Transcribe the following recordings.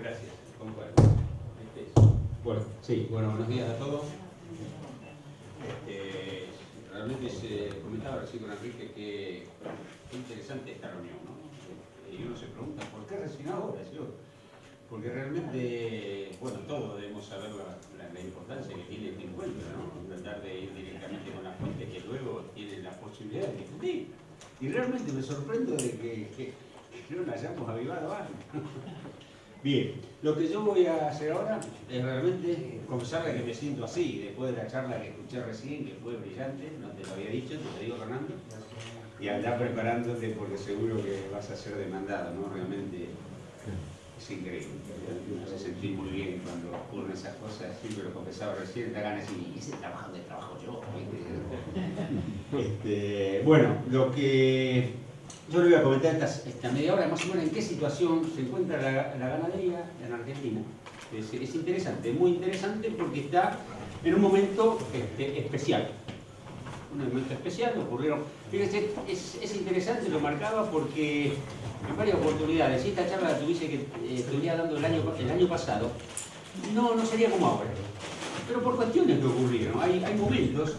Gracias, concuerdo. Bueno, sí, bueno, buenos días a todos. Realmente se comentaba recién con Enrique que es interesante esta reunión, ¿no? Y uno se pregunta, ¿por qué recién ahora? Porque realmente, bueno, todos debemos saber la importancia que tiene este encuentro, ¿no? Tratar de ir directamente con la fuente que luego tiene la posibilidad de discutir. Y realmente me sorprendo de que no la hayamos avivado antes. Bien, lo que yo voy a hacer ahora es realmente confesarle que me siento así, después de la charla que escuché recién, que fue brillante, no te lo había dicho, te lo digo, Fernando, y andar preparándote porque seguro que vas a ser demandado, ¿no? Realmente es increíble, uno se siente muy bien cuando ocurren esas cosas, siempre lo confesaba recién, te ganas y ese trabajo de trabajo yo, ¿viste? Bueno, lo que yo le voy a comentar esta media hora más o menos en qué situación se encuentra la ganadería en Argentina. Es interesante, muy interesante porque está en un momento especial. Un momento especial, ocurrieron. Fíjense, es interesante, lo marcaba porque en varias oportunidades, si esta charla la tuviese que estuviera dando el año pasado, no sería como ahora. Pero por cuestiones que ocurrieron. Hay momentos,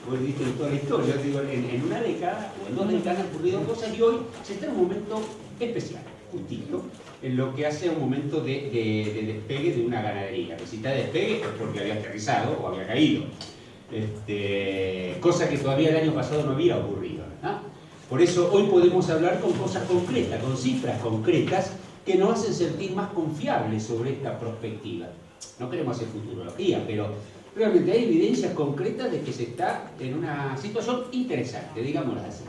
vos viste en toda la historia, yo digo, en una década o en 2 décadas han ocurrido cosas y hoy se está en un momento especial, justito, en lo que hace un momento de despegue de una ganadería. Que si está de despegue es porque había aterrizado o había caído. Cosa que todavía el año pasado no había ocurrido, ¿no? Por eso hoy podemos hablar con cosas concretas, con cifras concretas que nos hacen sentir más confiables sobre esta perspectiva. No queremos hacer futurología, pero realmente hay evidencias concretas de que se está en una situación interesante, digámoslo así.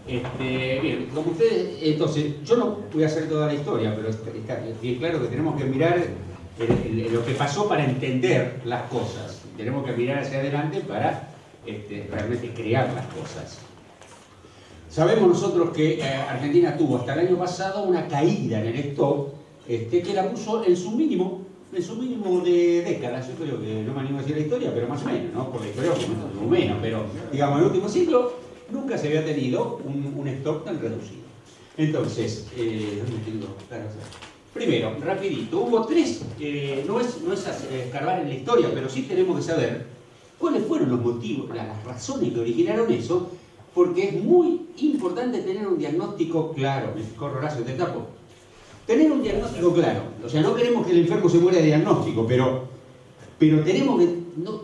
Bien, como ustedes, entonces, yo no voy a hacer toda la historia, pero está bien claro que tenemos que mirar lo que pasó para entender las cosas. Tenemos que mirar hacia adelante para realmente crear las cosas. Sabemos nosotros que Argentina tuvo hasta el año pasado una caída en el stock que la puso en su mínimo de décadas. Yo creo que no me animo a decir la historia, pero más o menos, ¿no? Por la historia o menos, pero digamos, en el último siglo nunca se había tenido un stock tan reducido. Entonces, ¿dónde tengo? Primero, rapidito, hubo tres, no es escarbar en la historia, pero sí tenemos que saber cuáles fueron los motivos, las razones que originaron eso, porque es muy importante tener un diagnóstico claro. Corro, Horacio, te tapo. Tener un diagnóstico claro, o sea, no queremos que el enfermo se muera de diagnóstico, pero tenemos que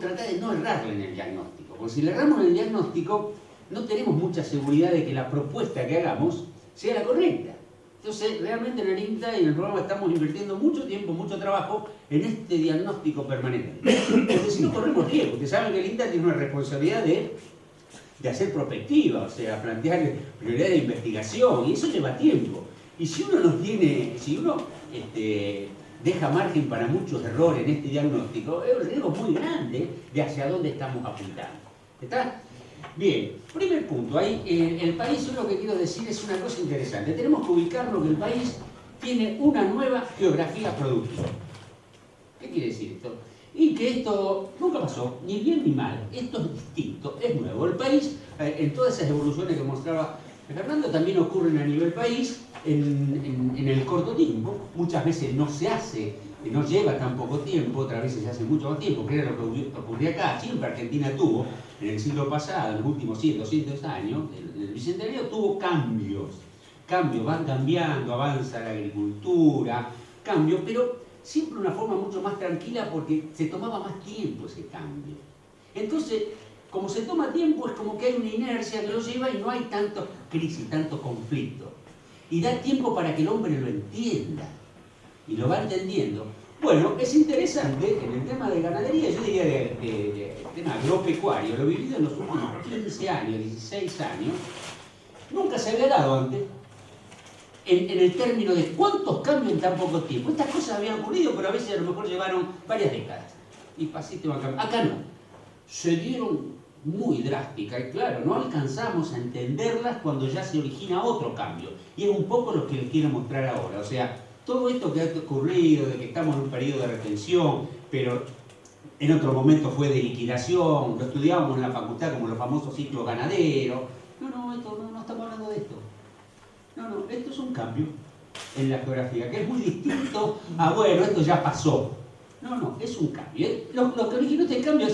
tratar de no errarle en el diagnóstico, porque si le erramos en el diagnóstico, no tenemos mucha seguridad de que la propuesta que hagamos sea la correcta. Entonces, realmente en el INTA y en el programa estamos invirtiendo mucho tiempo, mucho trabajo en este diagnóstico permanente. Porque si no corremos riesgo, ustedes saben que el INTA tiene una responsabilidad de hacer prospectiva, o sea, plantear prioridades de investigación, y eso lleva tiempo. Y si uno deja margen para muchos errores en este diagnóstico, es un riesgo muy grande de hacia dónde estamos apuntando. ¿Está? Bien, primer punto, ahí el país, yo lo que quiero decir es una cosa interesante. Tenemos que ubicarlo que el país tiene una nueva geografía productiva. ¿Qué quiere decir esto? Y que esto nunca pasó, ni bien ni mal. Esto es distinto, es nuevo. El país, en todas esas evoluciones que mostraba Fernando, también ocurren a nivel país en el corto tiempo. Muchas veces no se hace, no lleva tan poco tiempo, otras veces se hace mucho más tiempo, que era lo que ocurría acá. Siempre Argentina tuvo, en el siglo pasado, en los últimos 100, 200 años, el bicentenario tuvo cambios, van cambiando, avanza la agricultura, pero siempre de una forma mucho más tranquila porque se tomaba más tiempo ese cambio. Entonces, como se toma tiempo, es como que hay una inercia que lo lleva y no hay tantas crisis, tanto conflicto. Y da tiempo para que el hombre lo entienda. Y lo va entendiendo. Bueno, es interesante, en el tema de ganadería, yo diría de tema agropecuario, lo he vivido en los últimos 15 años, 16 años, nunca se había dado antes, en el término de cuántos cambios en tan poco tiempo. Estas cosas habían ocurrido, pero a veces a lo mejor llevaron varias décadas. Y pasito van cambiando. Acá no. Se dieron muy drásticas y claro, no alcanzamos a entenderlas cuando ya se origina otro cambio. Y es un poco lo que les quiero mostrar ahora. O sea, todo esto que ha ocurrido, de que estamos en un periodo de retención, pero en otro momento fue de liquidación, lo estudiábamos en la facultad como los famosos ciclos ganaderos. No estamos hablando de esto. No, esto es un cambio. en la geografía, que es muy distinto a, bueno, esto ya pasó. No, es un cambio. Lo que originó este cambio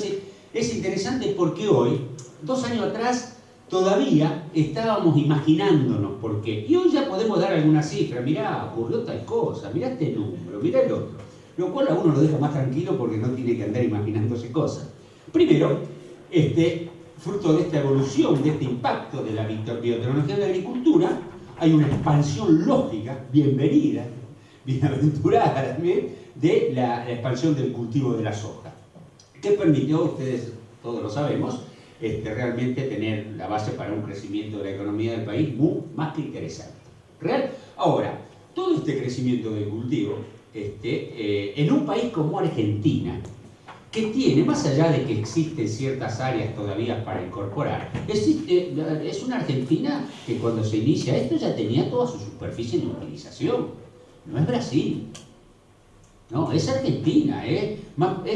es interesante porque hoy, 2 años atrás, todavía estábamos imaginándonos por qué. Y hoy ya podemos dar alguna cifra. Mirá, ocurrió tal cosa, mirá este número, mirá el otro. Lo cual a uno lo deja más tranquilo porque no tiene que andar imaginándose cosas. Primero, fruto de esta evolución, de este impacto de la biotecnología en la agricultura, hay una expansión lógica, bienvenida, bienaventurada también, de la expansión del cultivo de la soja, que permitió, ustedes todos lo sabemos, realmente tener la base para un crecimiento de la economía del país más que interesante. ¿Real? Ahora, todo este crecimiento del cultivo, en un país como Argentina, que tiene, más allá de que existen ciertas áreas todavía para incorporar, es una Argentina que cuando se inicia esto ya tenía toda su superficie en utilización. No es Brasil, no, es Argentina, es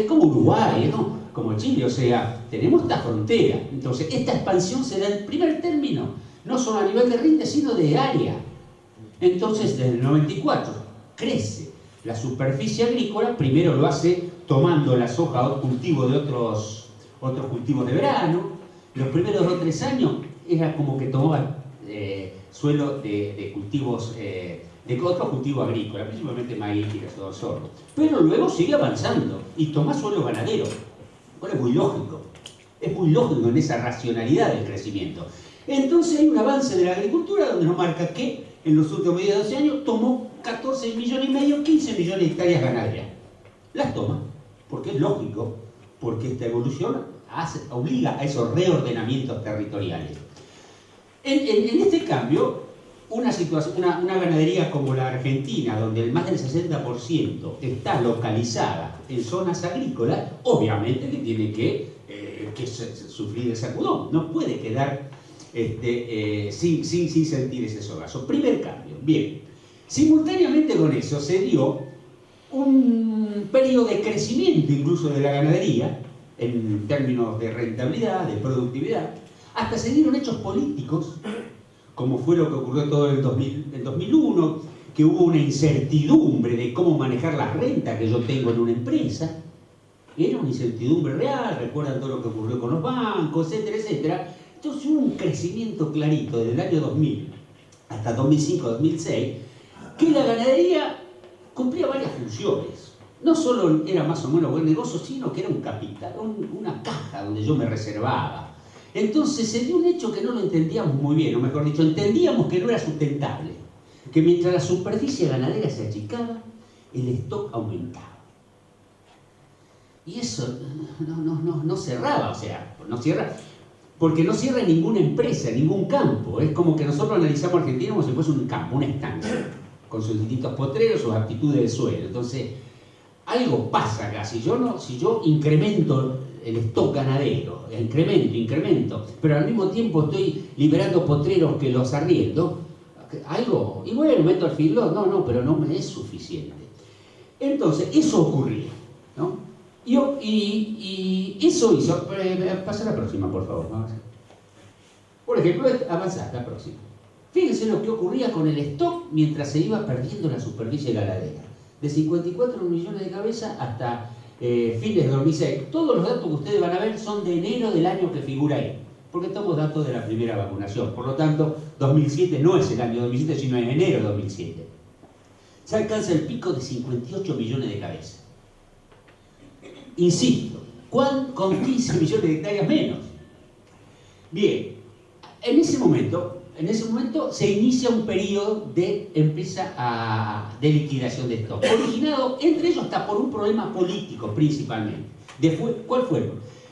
como Uruguay, ¿no? Como Chile, o sea, tenemos esta frontera. Entonces, esta expansión se da en primer término, no solo a nivel de rinde, sino de área. Entonces, desde el 94 crece la superficie agrícola, primero lo hace tomando la soja o cultivo de otros cultivos de verano. Los primeros 2 o 3 años era como que tomaban suelo de cultivos, de otros cultivos agrícolas, principalmente maíz, girasol, sorgo. Pero luego sigue avanzando y toma suelo ganadero. Bueno, es muy lógico en esa racionalidad del crecimiento. Entonces hay un avance de la agricultura donde nos marca que en los últimos 10 o 12 años tomó 14,5 millones, 15 millones de hectáreas ganaderas. Las toma, porque es lógico, porque esta evolución obliga a esos reordenamientos territoriales. En este cambio, una ganadería como la Argentina, donde el más del 60% está localizada en zonas agrícolas, obviamente que tiene que sufrir el sacudón, no puede quedar sin sentir ese sogazo. Primer cambio. Bien, simultáneamente con eso se dio un periodo de crecimiento incluso de la ganadería, en términos de rentabilidad, de productividad, hasta se dieron hechos políticos, como fue lo que ocurrió todo en el 2001, que hubo una incertidumbre de cómo manejar las rentas que yo tengo en una empresa. Era una incertidumbre real, recuerdan todo lo que ocurrió con los bancos, etcétera, etcétera. Entonces hubo un crecimiento clarito desde el año 2000 hasta 2005-2006, que la ganadería cumplía varias funciones. No solo era más o menos buen negocio, sino que era un capital, una caja donde yo me reservaba. Entonces se dio un hecho que no lo entendíamos muy bien, o mejor dicho, entendíamos que no era sustentable, que mientras la superficie ganadera se achicaba, el stock aumentaba. Y eso no cerraba, o sea, no cierra, porque no cierra ninguna empresa, ningún campo. Es como que nosotros analizamos a Argentina como si fuese un campo, una estancia, con sus distintos potreros, sus aptitudes de suelo. Entonces, algo pasa acá. Si yo incremento el stock ganadero, incremento, pero al mismo tiempo estoy liberando potreros que los arriendo, algo, y bueno, meto al feedlot, pero no me es suficiente. Entonces, eso ocurría, ¿no? Y eso hizo, pasa la próxima, por favor. Por ejemplo, avanzar la próxima. Fíjense lo que ocurría con el stock mientras se iba perdiendo la superficie ganadera. De 54 millones de cabezas hasta fines de 2006. Todos los datos que ustedes van a ver son de enero del año que figura ahí, porque estamos datos de la primera vacunación. Por lo tanto, 2007 no es el año 2007, sino en enero de 2007. Se alcanza el pico de 58 millones de cabezas. Insisto, con 15 millones de hectáreas menos. Bien, en ese momento se inicia un periodo de liquidación de stock, originado entre ellos hasta por un problema político principalmente. ¿Cuál fue?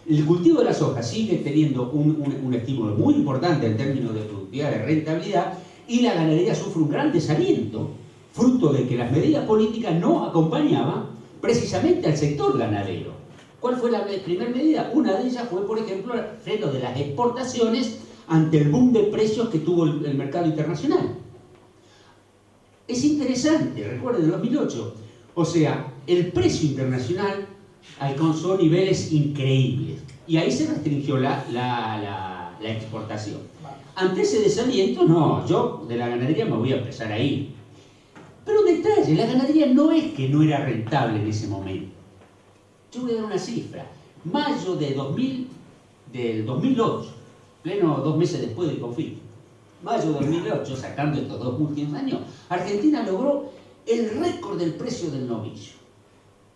El cultivo de la soja sigue teniendo un estímulo muy importante en términos de productividad, de rentabilidad, y la ganadería sufre un gran desaliento, fruto de que las medidas políticas no acompañaban precisamente al sector ganadero. ¿Cuál fue la primera medida? Una de ellas fue, por ejemplo, el freno de las exportaciones ante el boom de precios que tuvo el mercado internacional. Es interesante, recuerden, en 2008, o sea, el precio internacional alcanzó niveles increíbles y ahí se restringió la exportación. Ante ese desaliento, no, yo de la ganadería me voy a empezar a ir. Pero un detalle, la ganadería no es que no era rentable en ese momento. Yo voy a dar una cifra. Mayo de del 2008, pleno 2 meses después del conflicto, mayo de 2008, sacando estos 2 últimos años, Argentina logró el récord del precio del novillo.